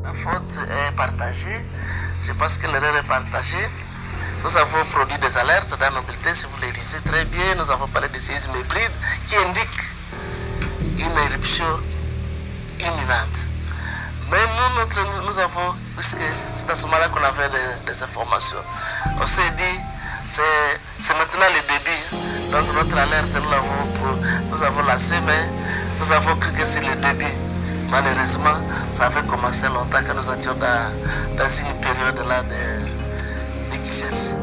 La faute est partagée. Je pense que l'erreur est partagée. Nous avons produit des alertes dans nos bulletins, si vous les lisez très bien. Nous avons parlé des séismes hybrides qui indiquent une éruption imminente. Mais nous avons, puisque c'est à ce moment-là qu'on avait des informations, on s'est dit, c'est maintenant le début. Donc notre alerte, nous avons lancé, mais nous avons cru que c'est le début. Malheureusement, ça avait commencé longtemps que nous étions dans une période là de guichets.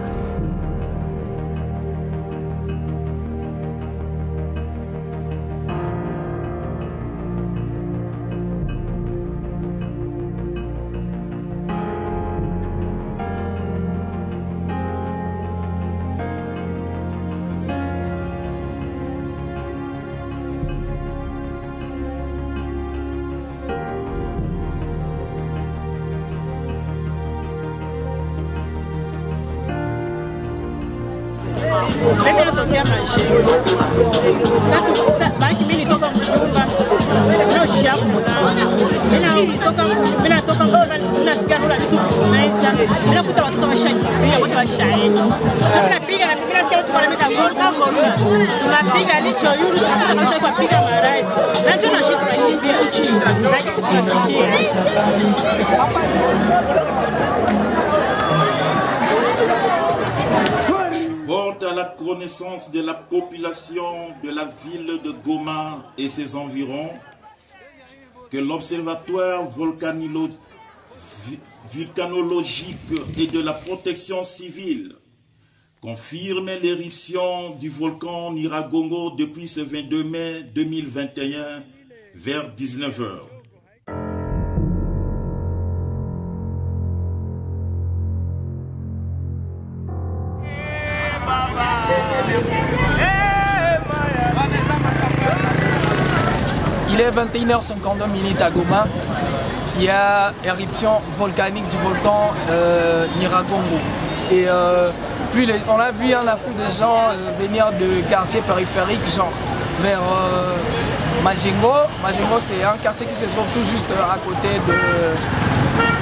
Mimi natokea Manshego. Sasa baki mimi nitoka Mjumba. Leo shabu mwana. Mimi natoka Mjumba nasikia nula vitu meza. Mimi nakuta watoto washakimbia, watu washaenda. Tunapiga na mimi nasikia watu wanameta volta. Tunapiga licho yuru tunataka kwa piga marai. Na tuna shida kukimbia. Na kisi tunafikia. Porte à la connaissance de la population de la ville de Goma et ses environs que l'Observatoire volcanologique et de la protection civile confirme l'éruption du volcan Nyiragongo depuis ce 22 mai 2021 vers 19 h. Il est 21h52 à Goma. Il y a éruption volcanique du volcan Nyiragongo. Et puis on a vu un afflux de gens venir de quartiers périphériques, genre vers Majengo. Majengo, c'est un quartier qui se trouve tout juste à côté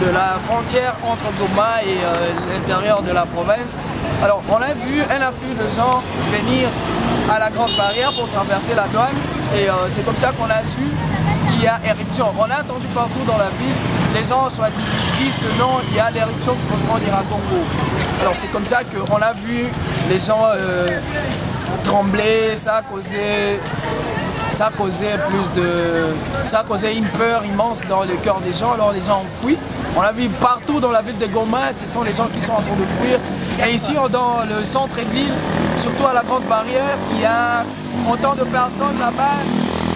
de la frontière entre Goma et l'intérieur de la province. Alors on a vu un afflux de gens venir à la Grande Barrière pour traverser la douane et c'est comme ça qu'on a su qu'il y a éruption. On a entendu partout dans la ville, les gens disent que non, il y a l'éruption du volcan Nyiragongo. Alors c'est comme ça qu'on a vu les gens trembler, ça a causé une peur immense dans le cœur des gens, alors les gens ont fui. On a vu partout dans la ville de Goma, ce sont les gens qui sont en train de fuir. Et ici, dans le centre-ville, surtout à la Grande Barrière, il y a autant de personnes là-bas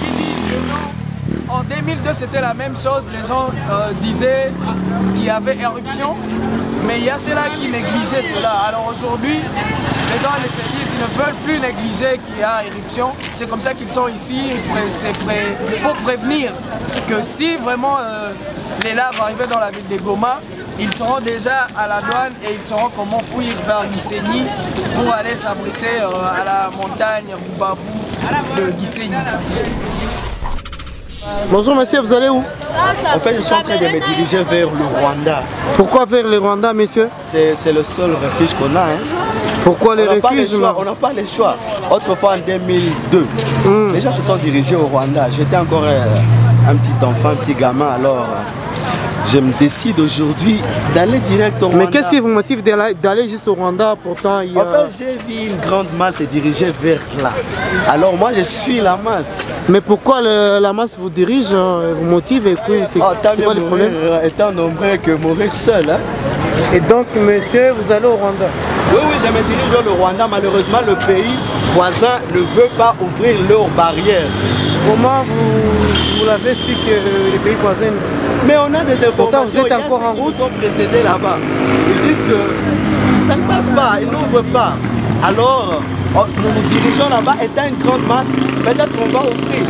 qui disent que non. En 2002, c'était la même chose. Les gens disaient qu'il y avait éruption, mais il y a ceux-là qui négligeaient cela. Alors aujourd'hui, les gens se disent qu'ils ne veulent plus négliger qu'il y a éruption. C'est comme ça qu'ils sont ici, pour prévenir que si vraiment les laves arrivaient dans la ville de Goma, ils seront déjà à la douane et ils sauront comment fuir vers Gisenyi pour aller s'abriter à la montagne Bubavu de Gisenyi. Bonjour monsieur, vous allez où? En fait, je suis en train de me diriger vers le Rwanda. Pourquoi vers le Rwanda, monsieur? C'est le seul refuge qu'on a. Hein. Pourquoi les refuges? On n'a pas le choix. Autrefois, en 2002, les gens se sont dirigés au Rwanda. J'étais encore un petit enfant, un petit gamin, alors je me décide aujourd'hui d'aller direct au Rwanda. Mais qu'est-ce qui vous motive d'aller juste au Rwanda? Pourtant, il y a... En fait, j'ai vu une grande masse se diriger vers là. Alors moi, je suis la masse. Mais pourquoi la masse vous dirige, vous motive et puis c'est quoi le problème? Étant nombreux que mourir seul. Hein. Et donc, monsieur, vous allez au Rwanda? Oui, je me dirige vers le Rwanda. Malheureusement, le pays voisin ne veut pas ouvrir leurs barrières. Comment vous l'avez su que les pays voisins... Mais on a des informations. Pourtant, vous êtes encore en route. Ils sont précédés là-bas. Ils disent que ça ne passe pas, ils n'ouvrent pas. Alors, nous nous dirigeons là-bas, étant une grande masse, peut-être on va ouvrir.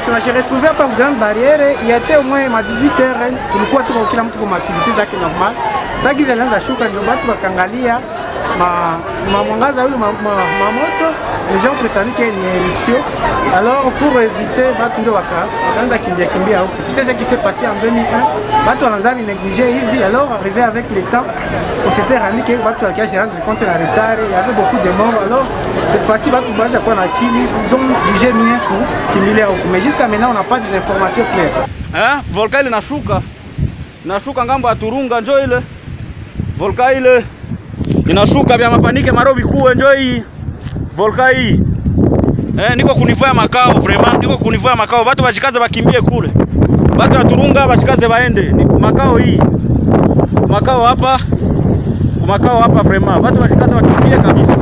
tunashia retrouvé hapa Grande Barrière, il y était au moins ma 18h, tulikuwa tuko kila mtu kwa activités zake normal. Sasa giza ilianza shuka ndio watu wakaangalia mwangaza yule moto, les gens prétendaient qu'il y a une éruption. Alors pour éviter watu ndio wakaanza kimbia huko. C'est ce qui s'est passé en 2001. Watu wanaanza négliger hivi, alors arrivé avec le temps, on s'était rendu que watu wakaanza rendre compte de la retard, il y avait beaucoup de morts. Alors cette fois-ci watu baje kwa na kili, ils ont jugé mieux pour kimbilia huko. Mais jusqu'à maintenant on n'a pas des informations claires. Volcan inashuka ngambo ya Turunga, njoo ile volcan ile inashuka vya mapanike marobi kuwe, njoo hii volcan hii. Niko kunivua makao vraiment, niko kunivua makao, watu bachikaze bakimbie kule, watu wa Turunga bachikaze baende ni makao hii, makao hapa vraiment, watu bachikaze bakimbie kabisa.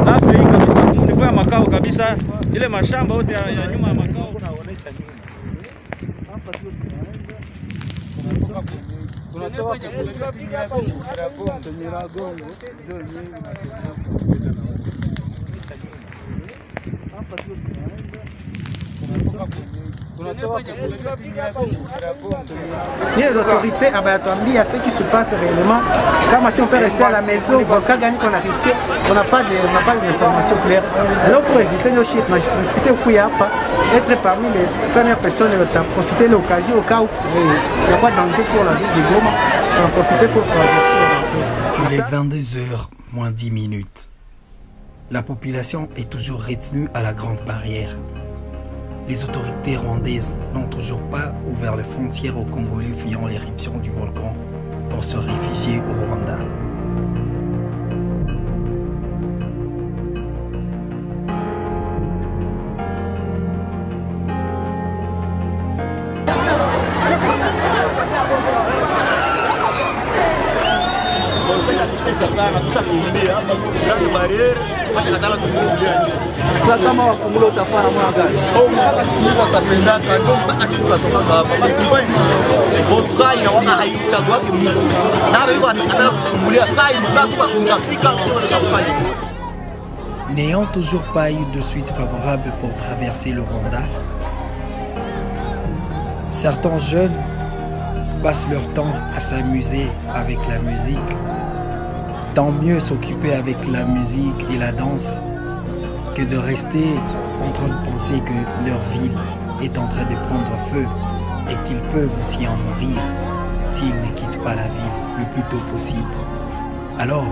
Hapa hii kabisa kunivua makao kabisa, ile mashamba yote ya nyuma ya makao unaonesha nyuma. Hapa sio tunatoka Nyiragongo ndio yenyewe les autorités abattoirs ce qui se passe réellement, comme si on peut rester à la maison, quand on a réussi, on n'a pas d'informations claires. Alors pour éviter nos chiffres, je précipité au Kouyapa, être parmi les premières personnes à profiter de l'occasion au cas où il n'y a pas de danger pour la ville de Goma, on va profiter pour traverser. Il est 22h moins 10 minutes. La population est toujours retenue à la Grande Barrière. Les autorités rwandaises n'ont toujours pas ouvert les frontières aux Congolais fuyant l'éruption du volcan pour se réfugier au Rwanda. Sasa kama wafungula utafanya namna gani? Au mpaka siku watapenda ndio mpaka siku tutatoka hapa. Basi tufanye. Vodka inaona haichagua wake Mungu. Na wewe unataka kufungulia saa hii saa kwa kunafika sio kufanya. N'ayant toujours pas eu de suite favorable pour traverser le Rwanda, certains jeunes passent leur temps à s'amuser avec la musique. Tant mieux s'occuper avec la musique et la danse que de rester en train de penser que leur ville est en train de prendre feu et qu'ils peuvent aussi en mourir s'ils ne quittent pas la ville le plus tôt possible. Alors,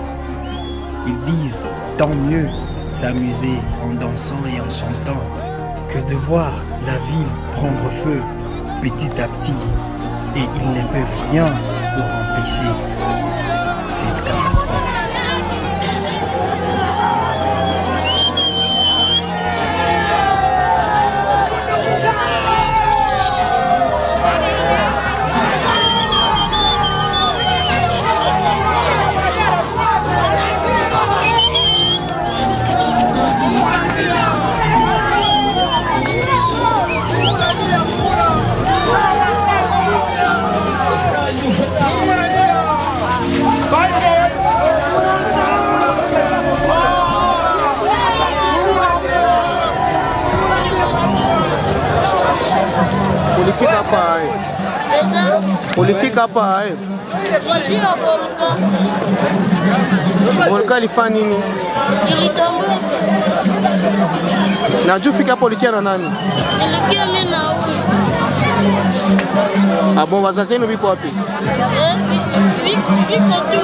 ils disent tant mieux s'amuser en dansant et en chantant que de voir la ville prendre feu petit à petit et ils ne peuvent rien pour empêcher cette catastrophe. Ulifika hapa volcan ilifanya nini? Ilitomboka. Na juu fika hapo ulikia na nani? Nilikia mimi na huyu. Abo wazazi wenu biko wapi? Biko tu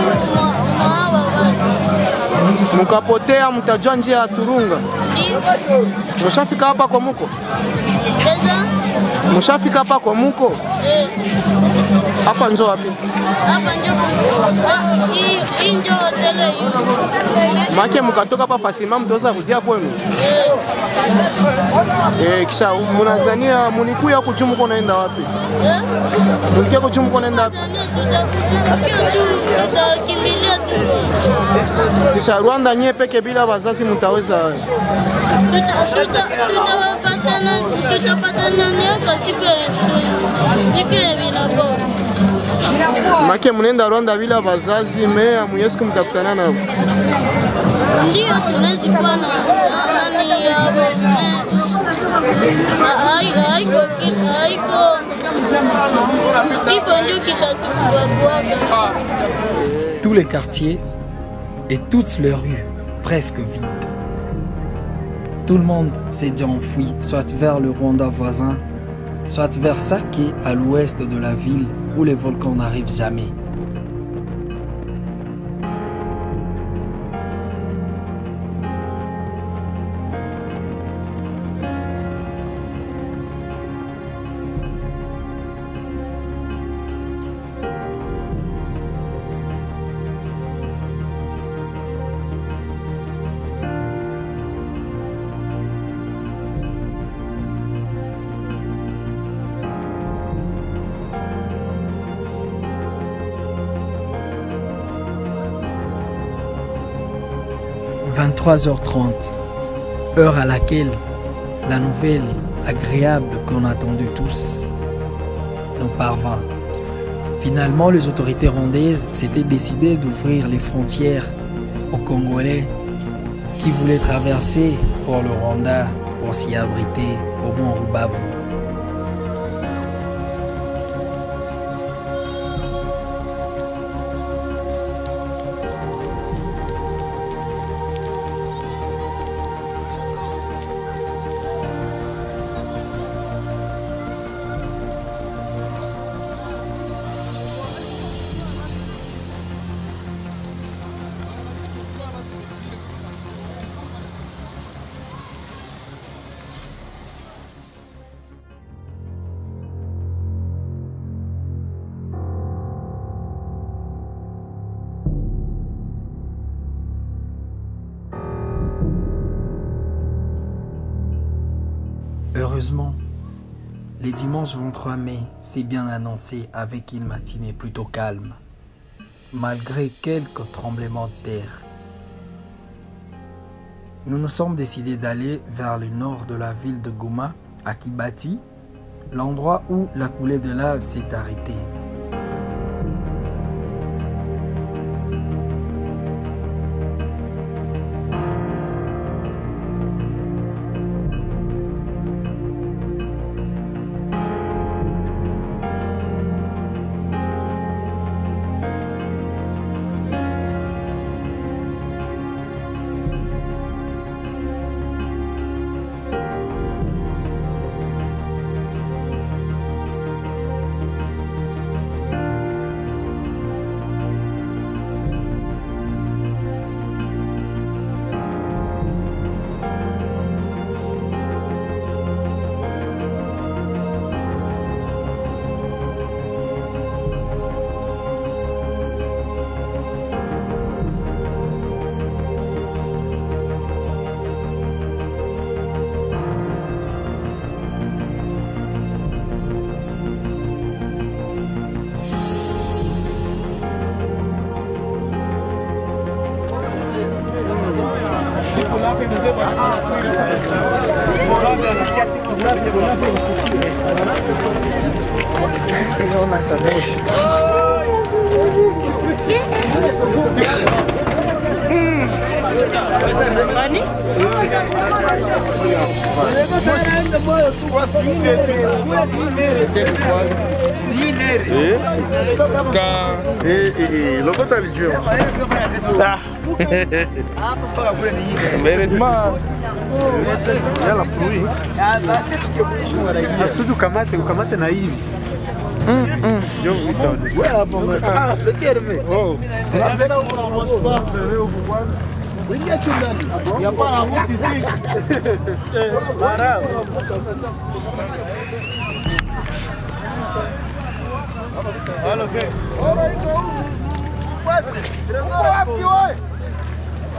mawa wazi. Mkapotea mtajua njia ya Turunga. Ndio. Mshafika hapa kwa muko? Mshafika hapa kwa muko? Hapa njoo wapi? Hapa njoo. Hii njoo hotel hii. Make mkatoka hapa Fasima mtoza kuzia kwenu? Kisha mnazania munikuya kujumu kwa naenda wapi? Munikia kujumu kwa naenda wapi? Kisha Rwanda nye peke bila wazazi mtaweza wewe? Tutapatana hapa siku ya vinabo. Make mnenda Rwanda bila wazazi mea muyesiku mtakutana nao? Ndio tunaweza kuwa na Tous les quartiers et toutes les rues presque vides. Tout le monde s'est déjà enfoui, soit vers le Rwanda voisin, soit vers Sake à l'ouest de la ville où les volcans n'arrivent jamais. « 23h30, heure à laquelle la nouvelle agréable qu'on attendait tous nous parvint. Finalement, les autorités rwandaises s'étaient décidées d'ouvrir les frontières aux Congolais qui voulaient traverser pour le Rwanda pour s'y abriter au mont Rubavu. Heureusement, les dimanches 23 mai s'est bien annoncé avec une matinée plutôt calme, malgré quelques tremblements de terre. Nous nous sommes décidés d'aller vers le nord de la ville de Goma, à Kibati, l'endroit où la coulée de lave s'est arrêtée. Heureusement, ela flui. Tudo kamate na hivi. Ah, você tira ver. Oh. Brinca aqui dentro. E agora a rua piscina. Olha, vem.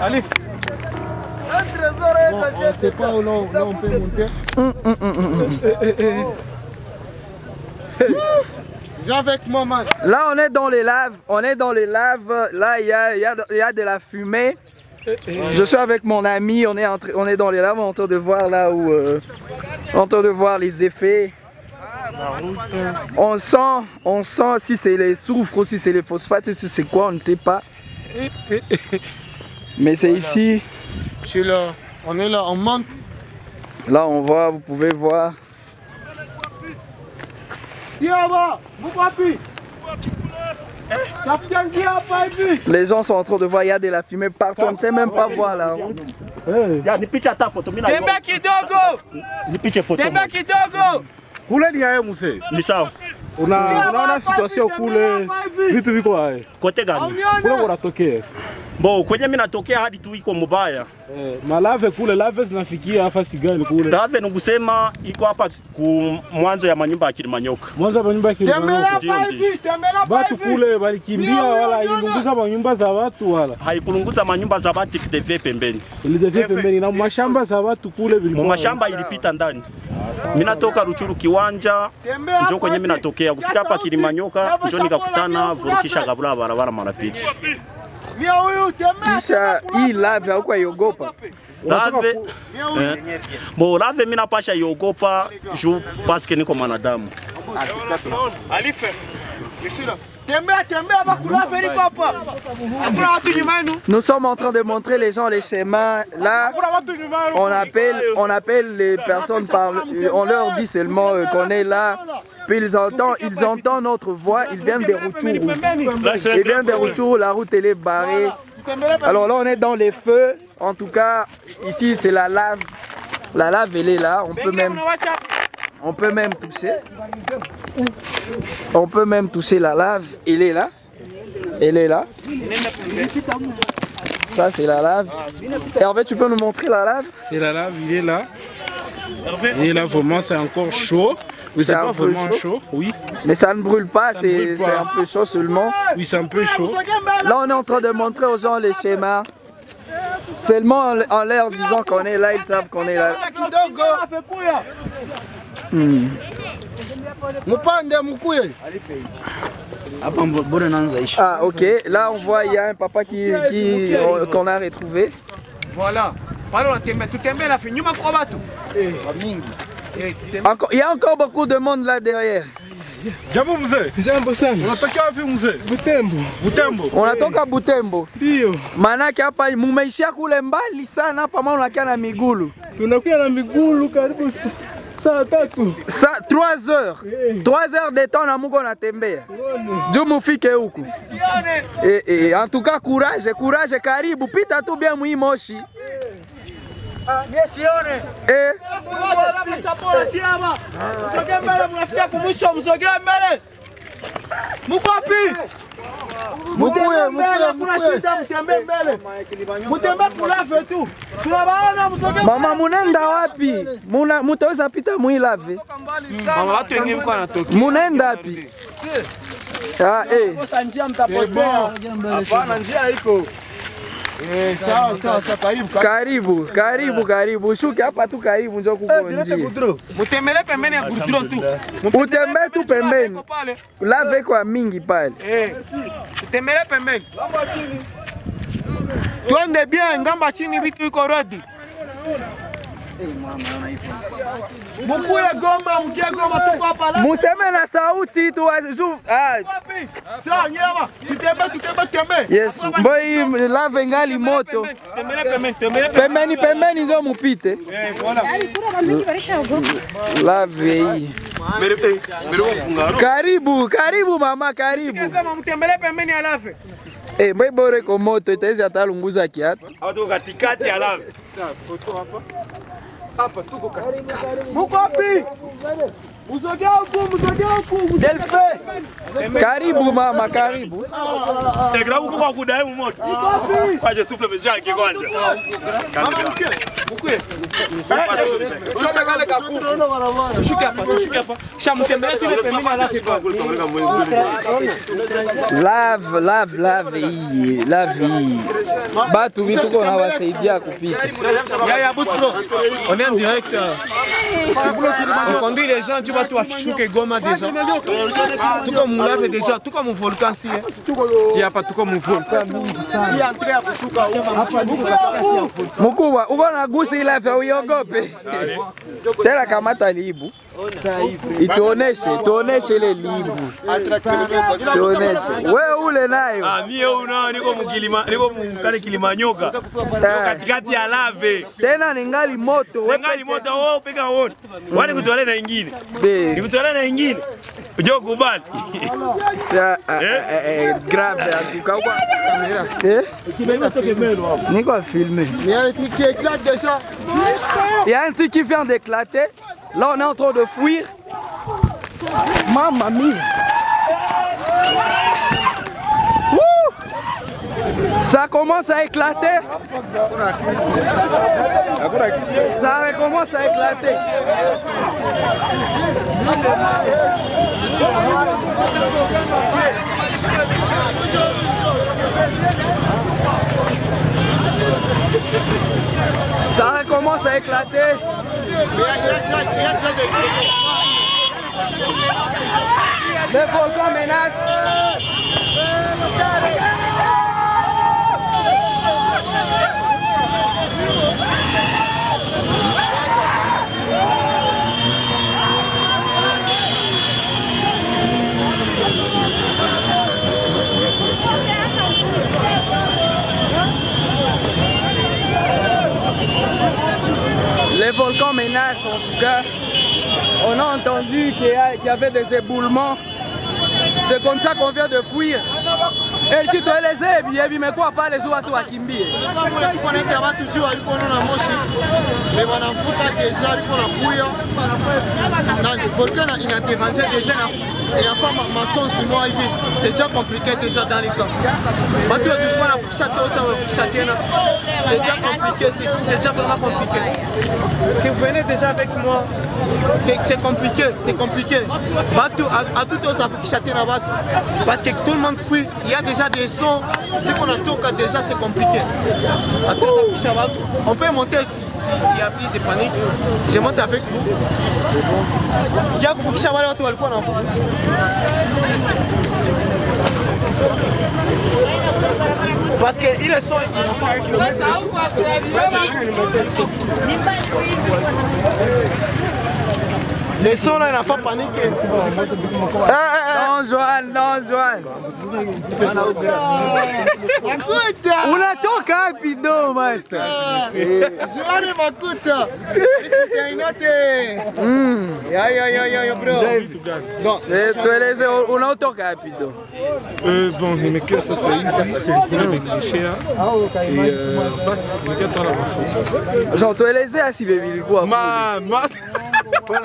Allez. Bon, on ne sait pas où là on peut monter. Viens avec moi, man. Là, on est dans les laves. Là, il y a de la fumée. Je suis avec mon ami. On est dans les laves. On est en train de voir là où. On est en train de voir les effets. On sent si c'est les soufres ou si c'est les phosphates, si c'est quoi, on ne sait pas. Mais c'est voilà. Ici. Je suis là, on est là, on monte Là on voit, vous pouvez voir. Les gens sont en train de voir, il y a de la fumée partout, on ne sait même pas voir là. Tembea kidogo! Tembea kidogo! Kule ni yeye mzee. Ni sawa. Unaona situation kule vitu viko hai. Kote gani? Kule kunatokea. Bo, kwenye mimi natokea hadi tu iko mbaya. Malave kule, lave zinafikia hapa sigani kule. Lave nungusema iko hapa ku mwanzo ya manyumba ya Kilimanyoka. Mwanzo ya manyumba ya Kilimanyoka. Watu kule walikimbia wala ilunguza manyumba za watu wala. Haikulunguza manyumba za watu kideve pembeni. Ilideve pembeni na mashamba za watu kule vilikuwa. Mashamba ilipita ndani. Mimi natoka Ruchuru kiwanja, njoo kwenye mimi natokea. Kufika hapa Kilimanyoka, njoo nikakutana vurukisha gabula barabara marafiki. Kisha hii lave hauko iogopa. Lave bon, lave mimi napasha iogopa juu parce que niko mwanadamu. Alife. Tembea baku lave niko hapa. Hakuna watu nyuma yenu. Nous sommes en train de montrer les gens les schémas. Là, on appelle les personnes par, on leur dit seulement qu'on est là. Puis ils entendent notre voix, ils viennent des Rutshuru. Ils viennent des Rutshuru, la route elle est barrée. Alors là on est dans les feux, en tout cas ici c'est la lave. La lave elle est là, on peut même toucher. On peut même toucher la lave, elle est là. Elle est là. Ça c'est la lave. Hervé, tu peux nous montrer la lave? C'est la lave, il est là. Et là vraiment c'est encore chaud. Mais c'est pas vraiment chaud, oui. Mais ça ne brûle pas, c'est un peu chaud seulement. Oui, c'est un peu chaud. Là, on est en train de montrer aux gens les schémas. Seulement en leur disant qu'on est là, ils savent qu'on est là. Ah, ok. Là, on voit, il y a un papa qu'on a retrouvé. Voilà. Il y a encore beaucoup de monde là derrière. Jambo mzee. Jambo sana. Unatoka wapi mzee? Butembo. Butembo. Unatoka Butembo? Ndio. Manake hapa mumeishia kule mbali sana hapa, maana unakia na migulu. Tunakuwa na migulu karibu saa 3. 3 heures. 3 heures de temps na muko natembea. Juu mufike huku. En tout cas courage, karibu pita tu bien mwi moshi. Mama munenda wapi? Mutaweza pita muilave? Mama watu wengine mko anatokea. Munenda wapi? Njia mtapotea. Hapana, njia iko. Sawa, karibu. Shuke hapa tu karibu njoo kuko njia. Mutembele pembeni ya guruturo tu. Utembee tu pembeni. Lave kwa mingi pale. Utembele pembeni. Tuende bien, ngamba chini vitu iko ready. Mukuye Goma, mkie Goma tuko hapa la. Museme na sauti tu azu. Sawa nyama, tutembe. Yes, mboi lave ngali moto. Pembeni ndio mupite. Voilà. Lave hii. Karibu mama, karibu. Kama mtembele pembeni ya lave. Mboi bore ko moto itawezi atalunguza kiatu. Au katikati ya lave. Sawa, foto hapa. Hapa tuko katikati. Muko wapi? Msogea huku. Delfe. Karibu mama, karibu. Tegra huko kwa kudai moto. Kwa je souffle meja kigwanja. Mama mkuye. Utobe kale kakuku. Shuka hapa. Shamtembea tu pembeni alafu lave hii. Batu mituko na wasaidia kupita. Ya butro. On est en direct. On conduit les gens, tu vas tout afficher que Goma déjà. Tout comme on l'avait déjà, tout comme mon volcan si. Tu n'as pas tout comme mon volcan. Qui est entré à Kushuka. Mkubwa, uko na gusi ile vya uyogope. Tena kamata libu. Tuoneshe ile libu. Tuoneshe. Wewe ule nayo. Mie unao niko mkale Kilimanyoka. Katikati ya lave. Tena ningali moto. Ningali moto wao piga wote. Wani kutolea na nyingine. Nikutolea na nyingine. Unajua kubali. Grave atukakwa. Niko filmé. Il y a un truc qui éclate déjà. Il y a un truc qui vient d'éclater. Là, on est en train de fuir. Mamma mia. Ça commence à éclater. Ça commence à éclater. Ça recommence à éclater. Le volcan menace. Les volcans menacent en tout cas. On a entendu qu'il y avait des éboulements. C'est comme ça qu'on vient de fuir. Et tu dois les aider, mais quoi pas les autres à Kimbi. C'est déjà compliqué déjà dans les camps. C'est déjà compliqué, c'est déjà vraiment compliqué. Si vous venez déjà avec moi, c'est compliqué, c'est compliqué. À tout ça, parce que tout le monde fuit, il y a déjà des sons, ce qu'on a tout déjà c'est compliqué. On peut monter s'il y a plus de panique, je monte avec vous. Parce que il est son, il n'a pas 1 kilomètre. Les sons là, il n'a pas paniqué. Non, Joanne, non, Joanne. Unatoka wapi do, master? Joanne makuta. Ya bro. Tueleze unatoka wapi do? Bon, nimekia sasa hivi kuna bekisha nimekia toa la mafuta. Genre tueleze asi baby ilikuwa.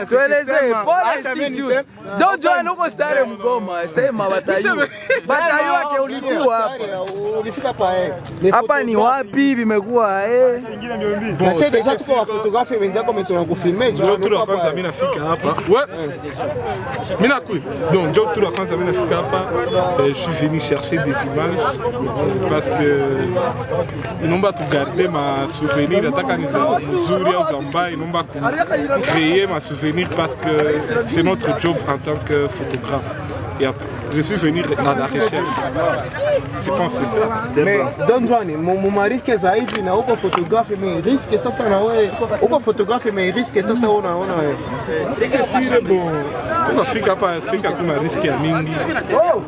Tueleze Paul Institute. Don't join uko stare Mgoma, sema batayu. Batayu wake ulikuwa hapa. Ulifika pa hapa ni wapi vimekuwa Bon, c'est déjà tuko wa photographe wenzako umetona kufilmer. Ndio tu la kwanza mimi nafika hapa. Ouais. Mimi nakui. Donc ndio tu la kwanza mimi nafika hapa. Je suis venu chercher des images parce que inomba tu garder ma souvenir nataka ni za mzuri au za mbaya inomba créer ma souvenir parce que c'est notre job en tant que photographe. Et je suis venu à la recherche. Je pense que c'est ça. Mais Don Johnny, mon risque za hivi na uko photographe mais risque sasa na wewe uko photographe mais risque sasa unaona wewe. C'est bon. Tunafika hapa sika kuna riski ya mingi.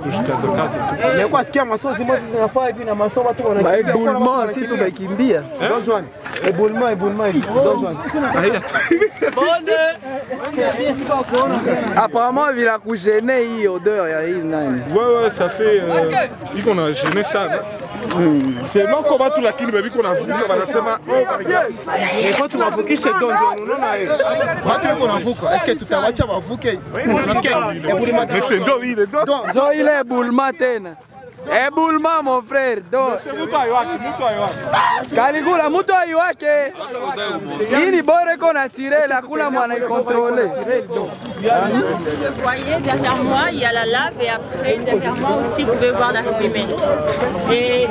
Kushikaza kazi tu. Mais kwa sikia masozi moja zinafaa hivi na masomo watu wanakimbia. Éboulement si tumekimbia. Don Johnny. Éboulement Don Johnny. Apparemment vila kugêner hii odeur ya hii nani. Ouais, ça fait il qu'on a gêné ça. C'est non comment tout la kili baby qu'on a vuka wanasema mais quand tu vas vuka chez Don Johnny unaona yeye. Watu wako wanavuka. Est-ce que tutawacha wavuke? Parce que éboulement mais c'est ndio ile ndio ile éboulement tena. Ebulma mon frère. Donc Caligula muto aiwake. Hii ni bora qu'on a tiré la kula mwana contrôler. Vous voyez derrière moi, il y a la lave et après derrière moi aussi vous pouvez voir la fumée. Et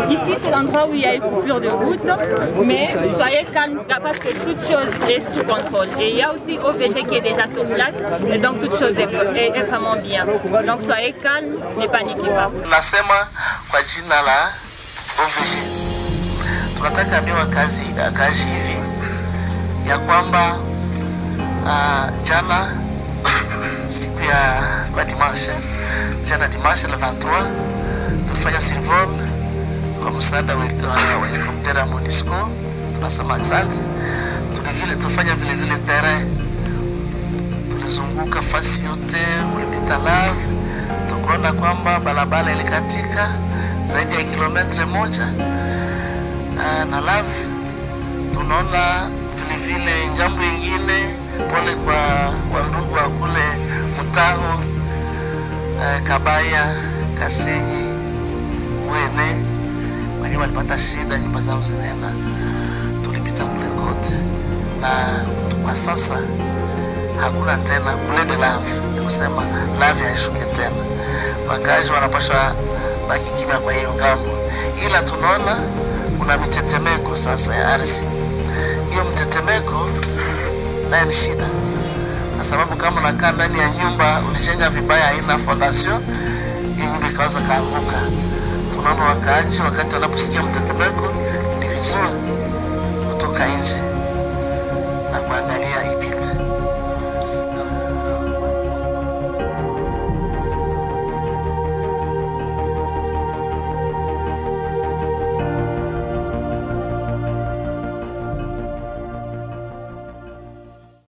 ici c'est l'endroit où il y a une coupure de route, mais soyez calme parce que toute chose est sous contrôle. Et il y a aussi OVG qui est déjà sur place et donc toute chose est vraiment bien. Donc soyez calme, ne paniquez pas. Nasema kwa jina la OVG. Tunataka ambia wakazi hivi ya kwamba jana siku ya kwa dimanche, jana dimanche le 23 tulifanya survol kwa msaada wa helikoptera ya MONUSCO. Tunasema asante. Tulifanya vile terrain, tulizunguka fasi yote ulipita lave, tukaona kwamba barabara ilikatika zaidi ya kilometre moja na lave. Tunaona vile ngambo ingine, pole kwa wandugu wa kule Mutaho, Kabaya, Kasenyi, Wene, wenye walipata shida, nyumba zao zinaenda. Tulipita kule kote na kwa sasa hakuna tena kule de lave, ni kusema lave haishuke tena. Wakazi wanapaswa baki kimya kwa hiyo ngambo, ila tunaona kuna mitetemeko sasa ya ardhi. Hiyo mtetemeko nayo ni shida, kwa sababu kama unakaa ndani ya nyumba ulijenga vibaya, haina fondation, hiyo nyumba ikaweza kaanguka. Tunaona wakaaji wakati wanaposikia mtetemeko ni vizuri kutoka nje na kuangalia ipite.